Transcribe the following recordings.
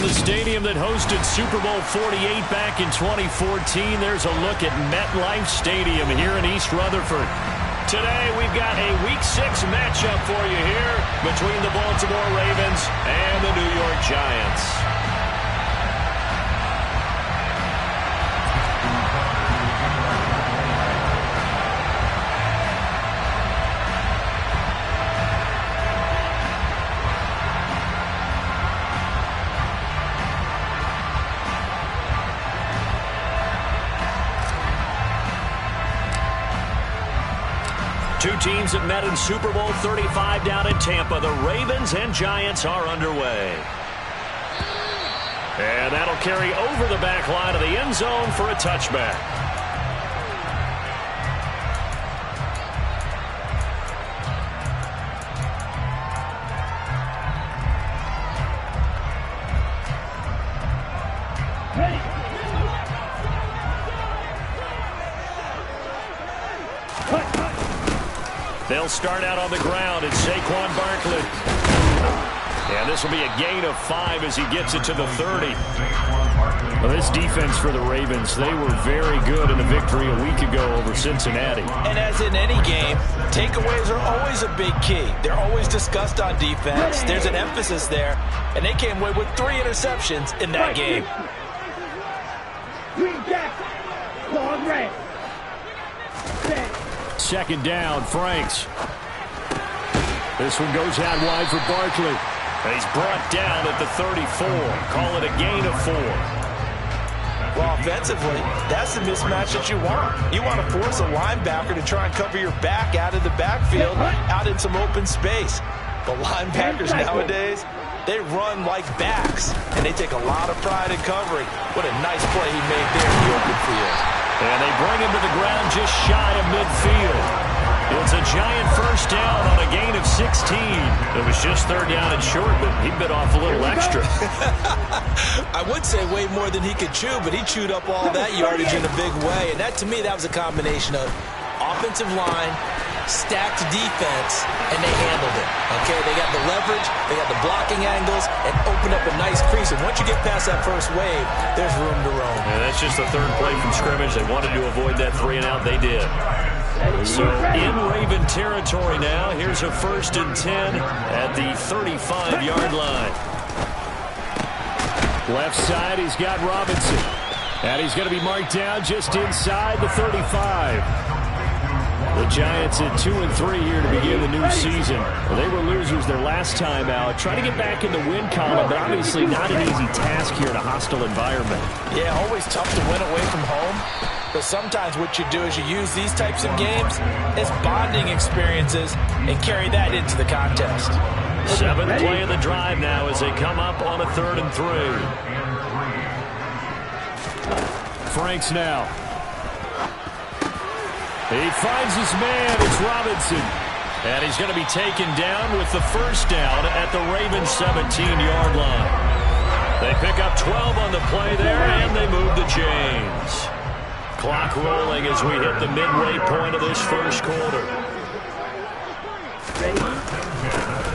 the stadium that hosted Super Bowl 48 back in 2014, there's a look at MetLife Stadium here in East Rutherford. Today, we've got a Week 6 matchup for you here between the Baltimore Ravens and the New York Giants. Two teams that met in Super Bowl 35 down in Tampa. The Ravens and Giants are underway. And that'll carry over the back line of the end zone for a touchback. They'll start out on the ground. It's Saquon Barkley. And this will be a gain of 5 as he gets it to the 30. Well, this defense for the Ravens, they were very good in the victory a week ago over Cincinnati. And as in any game, takeaways are always a big key. They're always discussed on defense. There's an emphasis there. And they came away with 3 interceptions in that game. Second down, Franks. This one goes out wide for Barkley. He's brought down at the 34. Call it a gain of 4. Well, offensively, that's the mismatch that you want. You want to force a linebacker to try and cover your back out of the backfield, out in some open space. But linebackers nowadays, they run like backs, and they take a lot of pride in covering. What a nice play he made there in the open field. And they bring him to the ground just shy of midfield. It's a Giant first down on a gain of 16. It was just third down and short, but he bit off a little extra. I would say way more than he could chew, but he chewed up all that yardage in a big way. And that, to me, that was a combination of offensive line, stacked defense, and they handled it. Okay, they got the leverage, they got the blocking angles, and opened up a nice crease. And once you get past that first wave, there's room to roam. Yeah, that's just the third play from scrimmage. They wanted to avoid that 3-and-out. They did. So in Raven territory now, here's a 1st and 10 at the 35-yard line. Left side, he's got Robinson. And he's going to be marked down just inside the 35. The Giants at 2-3 here to begin the new season. Well, they were losers their last time out. Trying to get back in the win column, but obviously not an easy task here in a hostile environment. Yeah, always tough to win away from home. But sometimes what you do is you use these types of games as bonding experiences and carry that into the contest. 7th play of the drive now as they come up on a 3rd and 3. Franks now. He finds his man. It's Robinson. And he's going to be taken down with the first down at the Ravens' 17-yard line. They pick up 12 on the play there, and they move the chains. Clock rolling as we hit the midway point of this first quarter.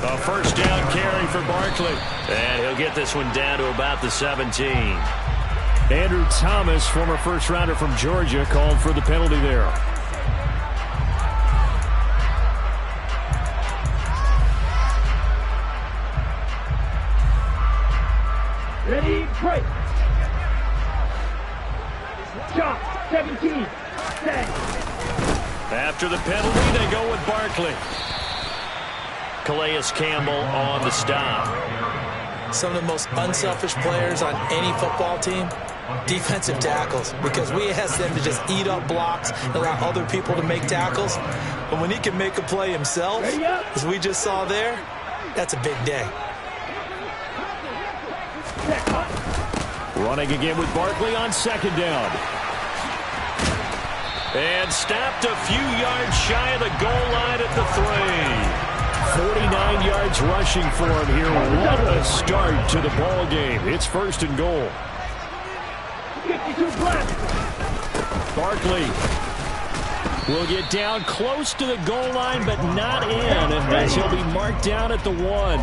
A first down carry for Barkley. And he'll get this one down to about the 17. Andrew Thomas, former first-rounder from Georgia, called for the penalty there. Ready, break. Shot, 17, 10. After the penalty, they go with Barkley. Calais Campbell on the stop. Some of the most unselfish players on any football team, defensive tackles, because we ask them to just eat up blocks and allow other people to make tackles. But when he can make a play himself, as we just saw there, that's a big day. Running again with Barkley on 2nd down. And stopped a few yards shy of the goal line at the 3. 49 yards rushing for him here. What a start to the ball game. It's 1st and goal. Barkley will get down close to the goal line, but not in, as he'll be marked down at the 1.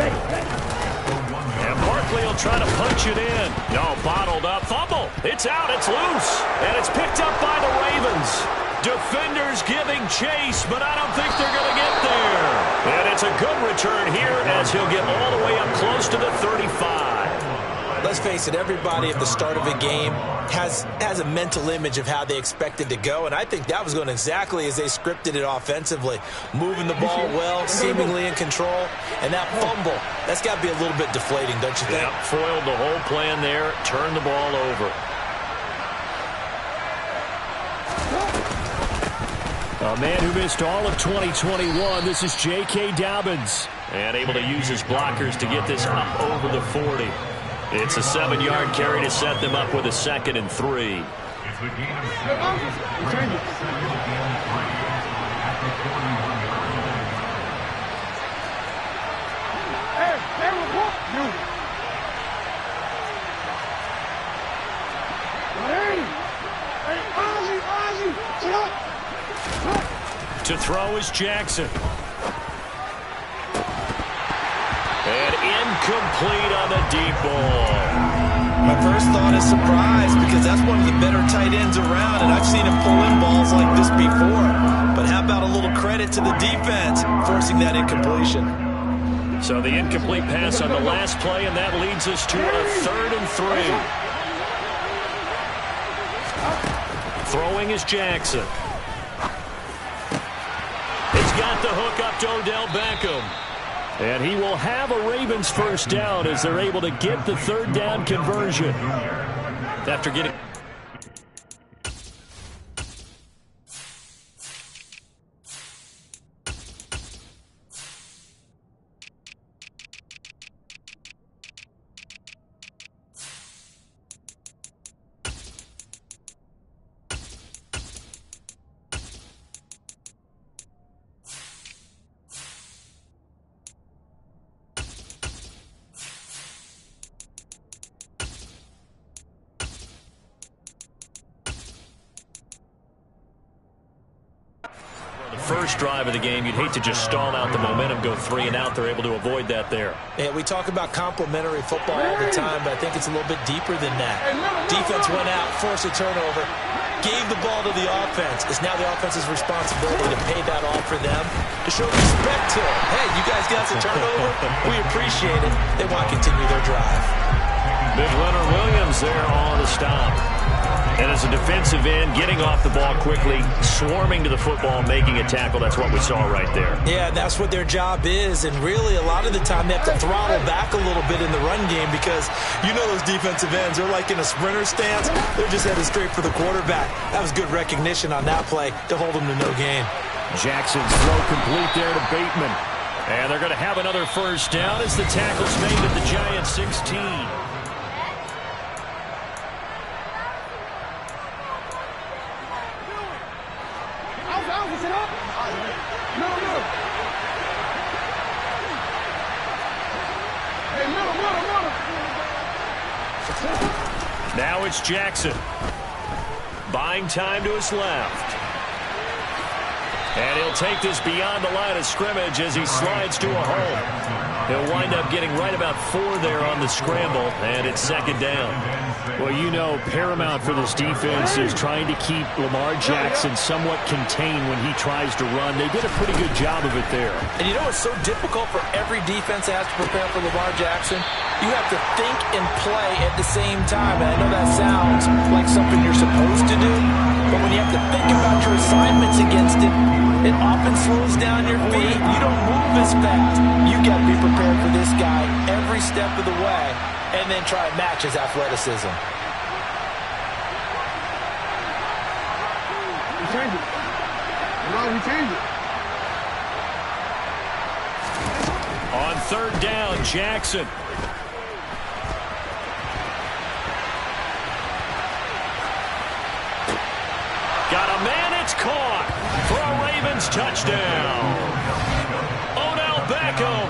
And Barkley will try to punch it in. No, bottled up. Fumble. It's out. It's loose. And it's picked up by the Ravens. Defenders giving chase, but I don't think they're going to get there. And it's a good return here as he'll get all the way up close to the 35. Let's face it, everybody at the start of a game has a mental image of how they expect it to go, and I think that was going exactly as they scripted it offensively. Moving the ball well, seemingly in control, and that fumble, that's got to be a little bit deflating, don't you think? Yeah, foiled the whole plan there, turned the ball over. A man who missed all of 2021, this is J.K. Dobbins. And able to use his blockers to get this up over the 40. It's a 7-yard carry to set them up with a 2nd and 3. To throw is Jackson. And incomplete on the deep ball. My first thought is surprise because that's one of the better tight ends around, and I've seen him pull in balls like this before. But how about a little credit to the defense forcing that incompletion? So the incomplete pass on the last play, and that leads us to a 3rd and 3. Throwing is Jackson. He's got the hook up to Odell Beckham. And he will have a Ravens first down as they're able to get the 3rd down conversion. After getting... First drive of the game, you'd hate to just stall out the momentum, go 3 and out. They're able to avoid that there. Yeah, we talk about complementary football all the time, but I think it's a little bit deeper than that. Defense went out, forced a turnover, gave the ball to the offense. It's now the offense's responsibility to pay that off for them, to show respect to them. Hey, you guys got the turnover. We appreciate it. They want to continue their drive. Big Leonard Williams there on the stop. And as a defensive end, getting off the ball quickly, swarming to the football, making a tackle, that's what we saw right there. Yeah, that's what their job is, and really a lot of the time they have to throttle back a little bit in the run game because you know those defensive ends, they're like in a sprinter stance. They're just headed straight for the quarterback. That was good recognition on that play to hold them to no gain. Jackson's throw complete there to Bateman. And they're going to have another first down as the tackle's made at the Giants 16. Now it's Jackson. Buying time to his left. And he'll take this beyond the line of scrimmage as he slides to a hole. He'll wind up getting right about 4 there on the scramble, and it's 2nd down. Well, you know, paramount for this defense is trying to keep Lamar Jackson somewhat contained when he tries to run. They did a pretty good job of it there. And you know it's so difficult for every defense that has to prepare for Lamar Jackson? You have to think and play at the same time. And I know that sounds like something you're supposed to do, but when you have to think about your assignments against it, it often slows down your feet. You don't move as fast. You got to be prepared for this guy every step of the way and then try and match his athleticism. We change it. We change it. On 3rd down, Jackson. Got a man, it's caught for a Ravens touchdown. Odell Beckham,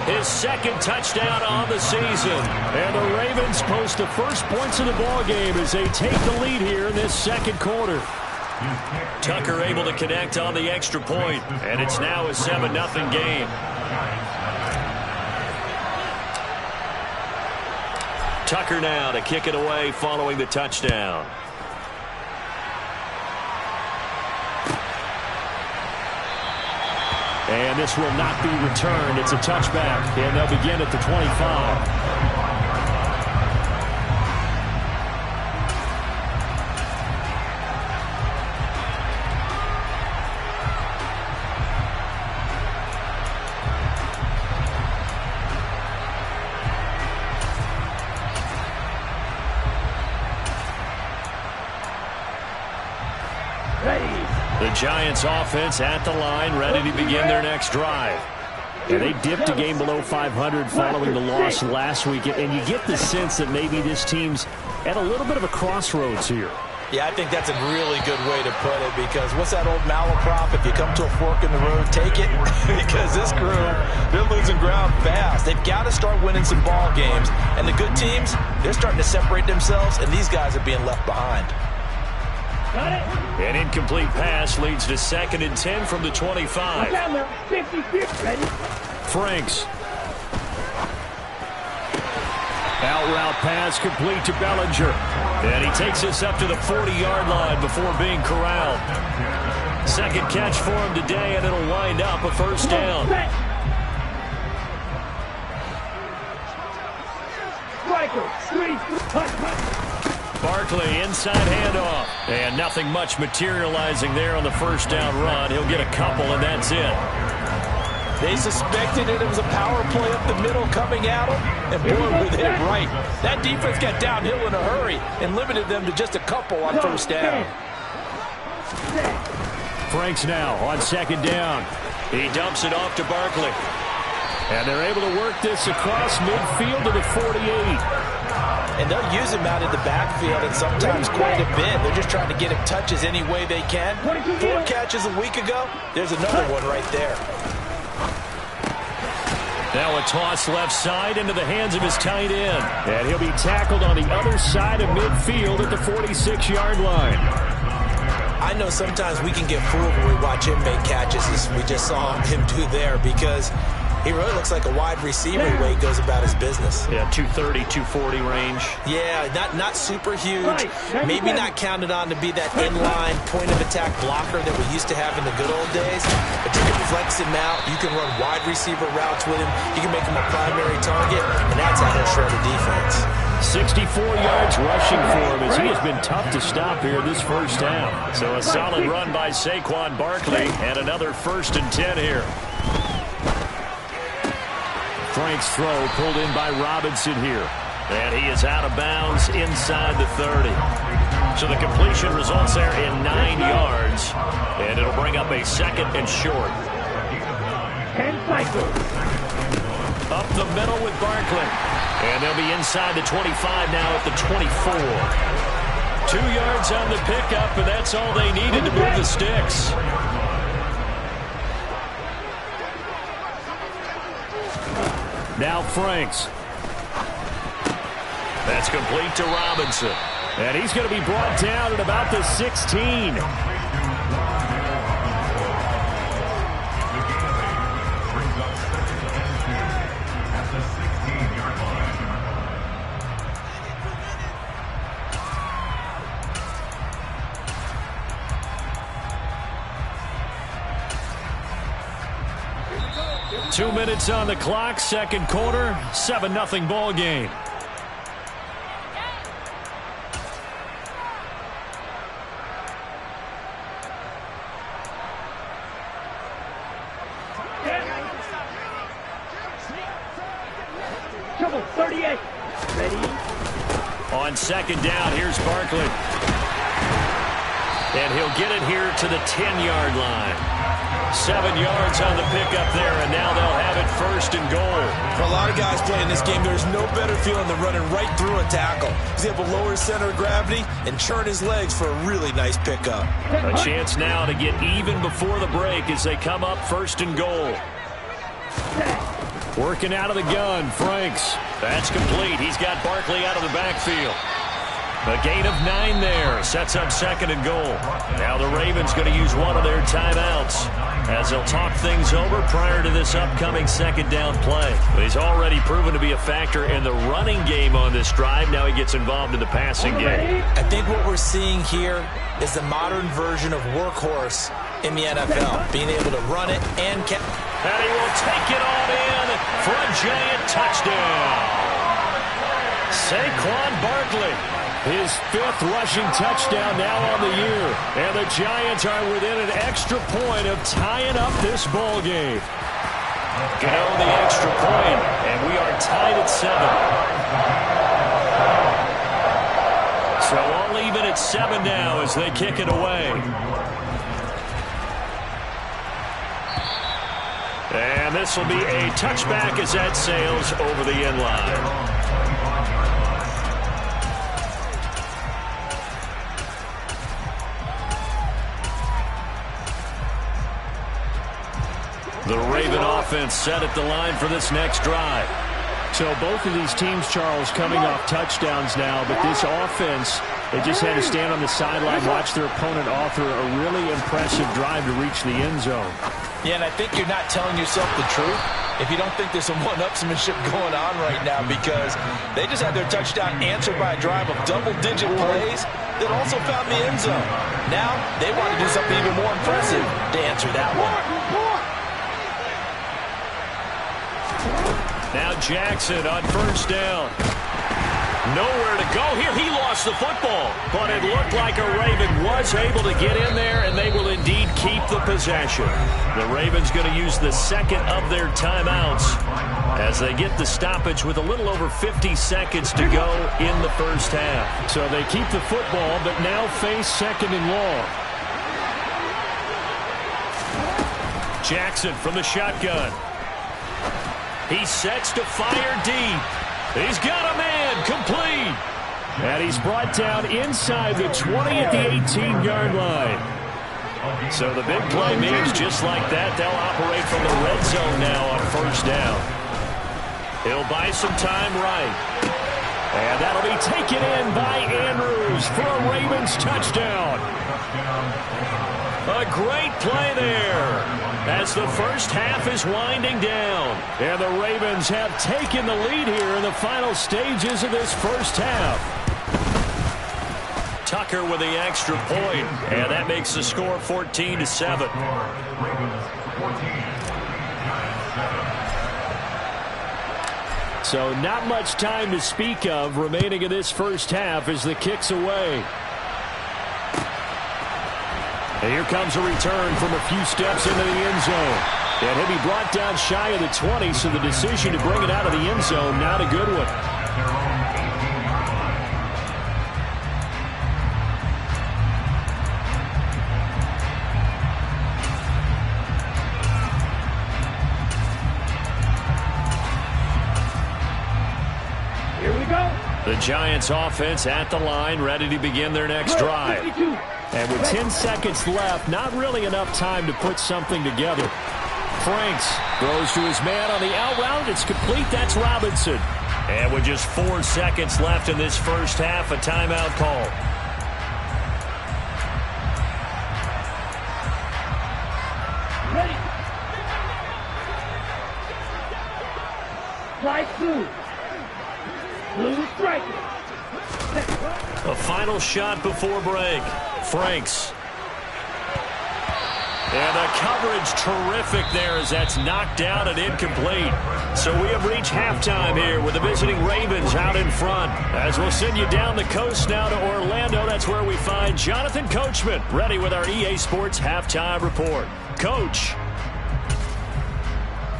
his 2nd touchdown on the season. And the Ravens post the first points of the ball game as they take the lead here in this 2nd quarter. Tucker able to connect on the extra point, and it's now a 7-0 game. Tucker now to kick it away following the touchdown. And this will not be returned. It's a touchback, and they'll begin at the 25. The Giants offense at the line, ready to begin their next drive. And they dipped a game below 500 following the loss last week. And you get the sense that maybe this team's at a little bit of a crossroads here. Yeah, I think that's a really good way to put it, because what's that old malaprop? If you come to a fork in the road, take it. Because this crew, they're losing ground fast. They've got to start winning some ball games. And the good teams, they're starting to separate themselves, and these guys are being left behind. An incomplete pass leads to 2nd and 10 from the 25. Franks. Out route pass complete to Bellinger. And he takes us up to the 40-yard line before being corralled. Second catch for him today, and it'll wind up a first down. Barkley inside handoff. And nothing much materializing there on the first down run. He'll get a couple, and that's it. They suspected it was a power play up the middle coming at them, and boy, were they right. That defense got downhill in a hurry and limited them to just a couple on first down. Franks now on 2nd down. He dumps it off to Barkley. And they're able to work this across midfield to the 48. And they'll use him out in the backfield, and sometimes quite a bit. They're just trying to get him touches any way they can. 4 catches a week ago. There's another one right there. Now a toss left side into the hands of his tight end. And he'll be tackled on the other side of midfield at the 46-yard line. I know sometimes we can get fooled when we watch him make catches, as we just saw him do there, because he really looks like a wide receiver the way he goes about his business. Yeah, 230, 240 range. Yeah, not super huge. Maybe not counted on to be that inline point-of-attack blocker that we used to have in the good old days. But you can flex him out. You can run wide receiver routes with him. You can make him a primary target, and that's how he'll shred the defense. 64 yards rushing for him, as he has been tough to stop here this first half. So a solid run by Saquon Barkley, and another 1st and 10 here. Frank's throw pulled in by Robinson here. And he is out of bounds inside the 30. So the completion results there in 9 yards. And it'll bring up a 2nd and short. 10 cycles. Up the middle with Barkley. And they'll be inside the 25 now at the 24. 2 yards on the pickup, and that's all they needed to move the sticks. Now Franks. That's complete to Robinson. And he's going to be brought down at about the 16. Two minutes on the clock, second quarter, 7-0 ball game. Trouble 38. Ready? On 2nd down, here's Barkley. And he'll get it here to the 10-yard line. 7 yards on the pickup there, and now they'll have it 1st and goal. For a lot of guys playing this game, there's no better feeling than running right through a tackle. He's able to lower his center of gravity and churn his legs for a really nice pickup. A chance now to get even before the break as they come up 1st and goal. Working out of the gun, Franks. That's complete. He's got Barkley out of the backfield. A gain of 9 there. Sets up 2nd and goal. Now the Ravens going to use one of their timeouts as they'll talk things over prior to this upcoming 2nd down play. He's already proven to be a factor in the running game on this drive. Now he gets involved in the passing game. I think what we're seeing here is the modern version of workhorse in the NFL, being able to run it and catch. And he will take it on in for a giant touchdown. Saquon Barkley, his 5th rushing touchdown now on the year. And the Giants are within an extra point of tying up this ball game. Go the extra point, and we are tied at 7. So all even at 7 now as they kick it away. And this will be a touchback as that sails over the end line. The Raven offense set at the line for this next drive. So both of these teams, Charles, coming off touchdowns now, but this offense, they just had to stand on the sideline, watch their opponent author a really impressive drive to reach the end zone. Yeah, and I think you're not telling yourself the truth if you don't think there's some one-upsmanship going on right now, because they just had their touchdown answered by a drive of double-digit plays that also found the end zone. Now they want to do something even more impressive to answer that one. Now Jackson on 1st down. Nowhere to go here. He lost the football, but it looked like a Raven was able to get in there, and they will indeed keep the possession. The Ravens going to use the 2nd of their timeouts as they get the stoppage with a little over 50 seconds to go in the 1st half. So they keep the football, but now face 2nd and long. Jackson from the shotgun. He sets to fire deep. He's got a man complete. And he's brought down inside the 20 at the 18-yard line. So the big play means just like that, they'll operate from the red zone now on 1st down. He'll buy some time right. And that'll be taken in by Andrews for a Ravens touchdown. A great play there as the 1st half is winding down. And the Ravens have taken the lead here in the final stages of this 1st half. Tucker with the extra point, and that makes the score 14-7. So not much time to speak of remaining in this 1st half as the kick's away. And here comes a return from a few steps into the end zone. And he'll be brought down shy of the 20, so the decision to bring it out of the end zone, not a good one. Here we go. The Giants offense at the line, ready to begin their next drive. 52. And with 10 seconds left, not really enough time to put something together. Franks throws to his man on the out route. It's complete. That's Robinson. And with just 4 seconds left in this 1st half, a timeout call. Ready. Fly blue. Blue striker. A final shot before break. Franks. And the coverage terrific there as that's knocked down and incomplete. So we have reached halftime here with the visiting Ravens out in front. As we'll send you down the coast now to Orlando, that's where we find Jonathan Coachman ready with our EA Sports Halftime Report. Coach.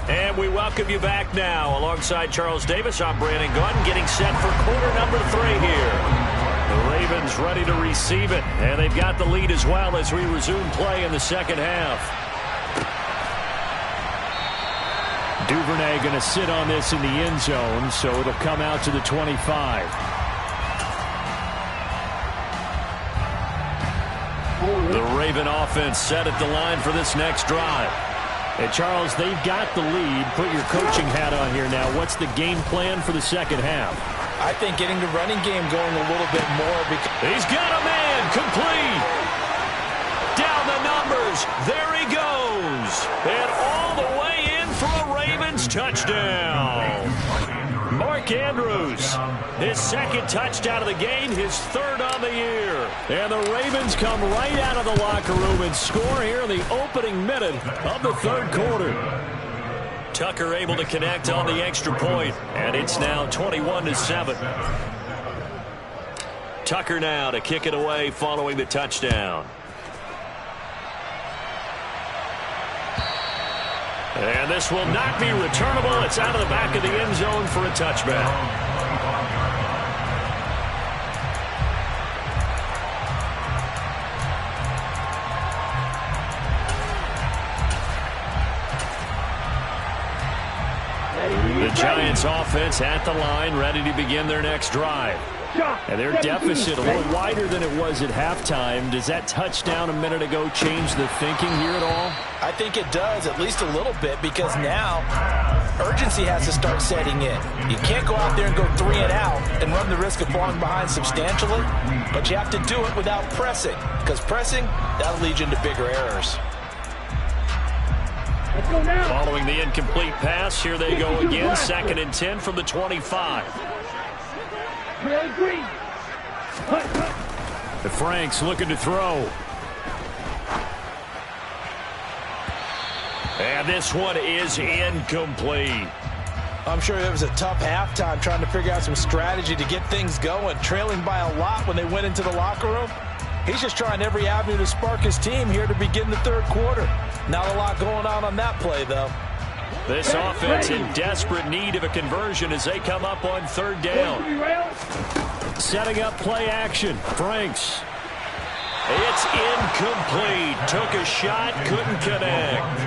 And we welcome you back now. Alongside Charles Davis, I'm Brandon Gunn, getting set for quarter number 3 here. The Ravens ready to receive it, and they've got the lead as well as we resume play in the 2nd half. Duvernay going to sit on this in the end zone, so it'll come out to the 25. The Raven offense set at the line for this next drive. And Charles, they've got the lead. Put your coaching hat on here now. What's the game plan for the second half? I think getting the running game going a little bit more. He's got a man complete. Down the numbers. There he goes. And all the way in for a Ravens touchdown. Mark Andrews, his second touchdown of the game, his third on the year. And the Ravens come right out of the locker room and score here in the opening minute of the third quarter. Tucker able to connect on the extra point, and it's now 21-7. Tucker now to kick it away following the touchdown. And this will not be returnable. It's out of the back of the end zone for a touchback. The Giants offense at the line, ready to begin their next drive. And their deficit a little wider than it was at halftime. Does that touchdown a minute ago change the thinking here at all? I think it does, at least a little bit, because now urgency has to start setting in. You can't go out there and go 3 and out and run the risk of falling behind substantially, but you have to do it without pressing, because pressing, that'll lead you into bigger errors. Let's go now. Following the incomplete pass, here they go again, 2nd and 10 from the 25. The Franks looking to throw. And this one is incomplete. I'm sure it was a tough halftime trying to figure out some strategy to get things going, trailing by a lot when they went into the locker room. He's just trying every avenue to spark his team here to begin the third quarter. Not a lot going on that play, though. This offense in desperate need of a conversion as they come up on 3rd down. Setting up play action. Franks. It's incomplete. Took a shot, couldn't connect.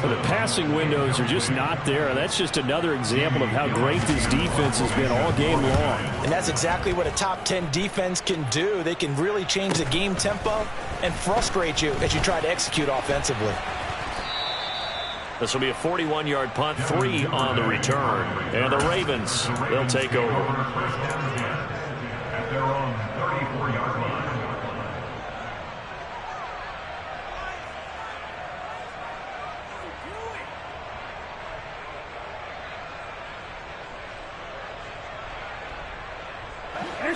The passing windows are just not there. That's just another example of how great this defense has been all game long. And that's exactly what a top 10 defense can do. They can really change the game tempo and frustrate you as you try to execute offensively. This will be a 41-yard punt, 3 on the return. And the Ravens, they'll take over. At their own 34-yard line.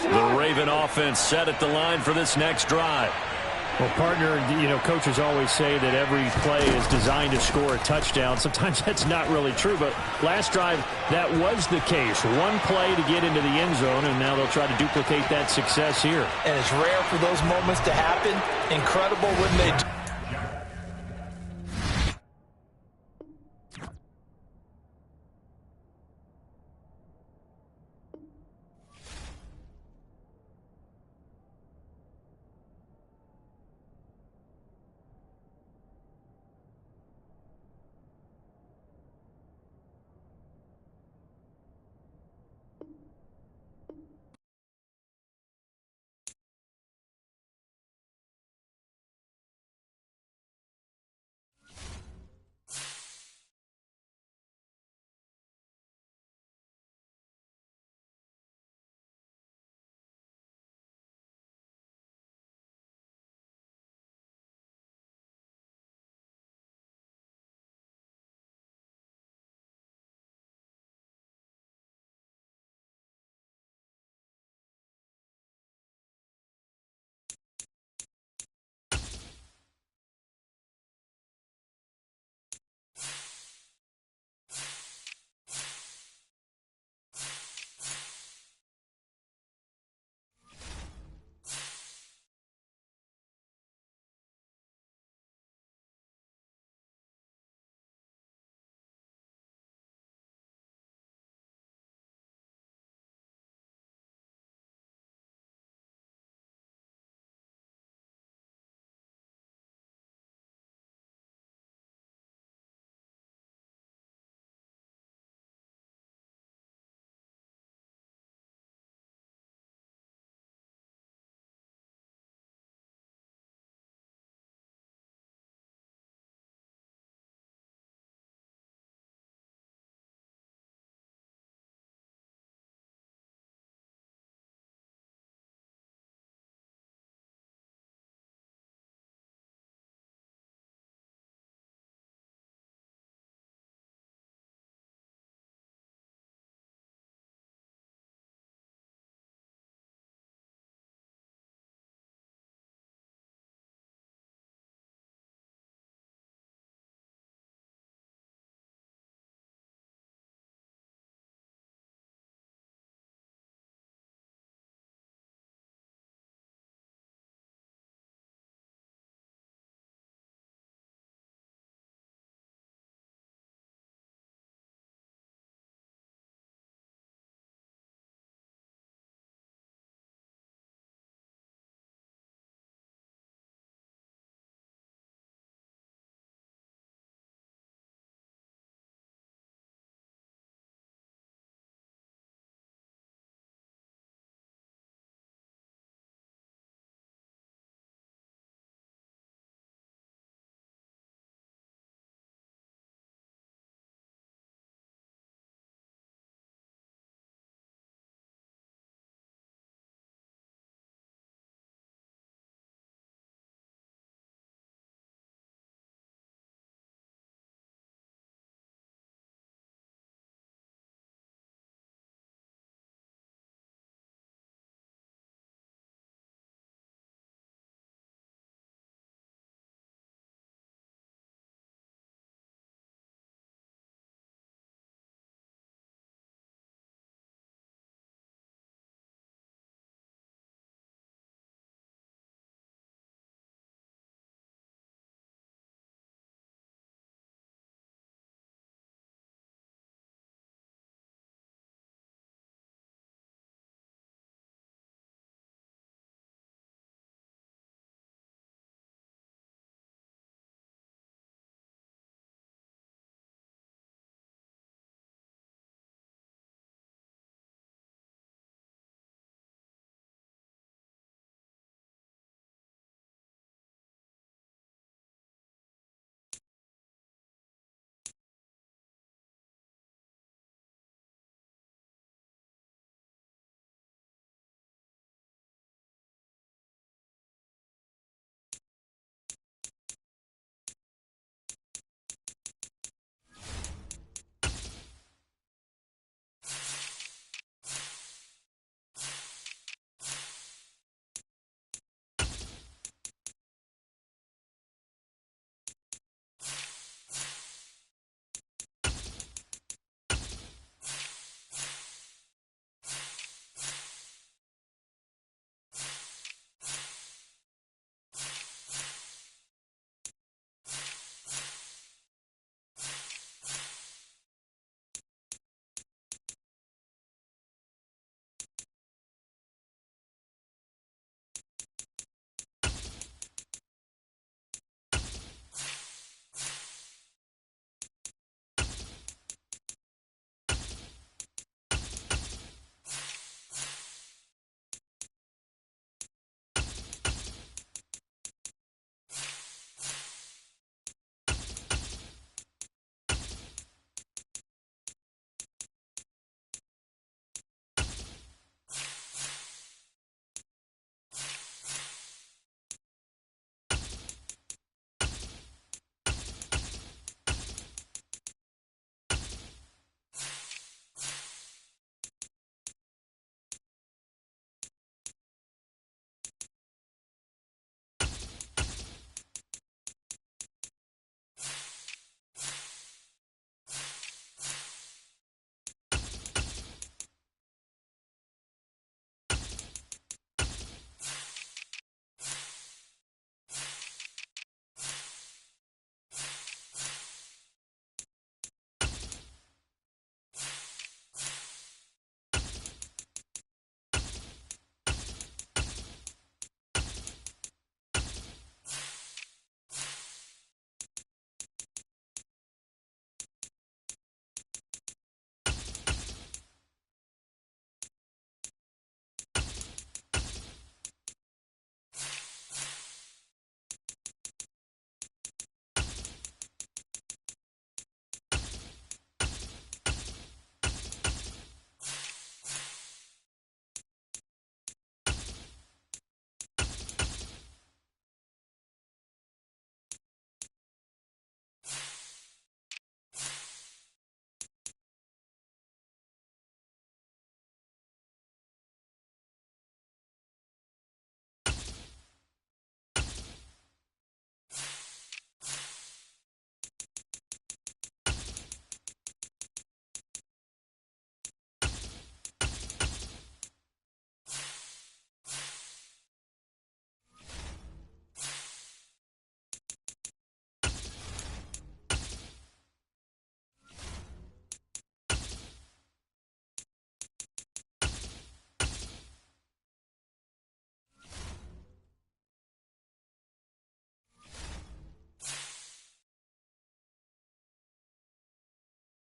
The Raven offense set at the line for this next drive. Well, partner, coaches always say that every play is designed to score a touchdown. Sometimes that's not really true, but last drive, that was the case. One play to get into the end zone, and now they'll try to duplicate that success here. And it's rare for those moments to happen. Incredible when they do.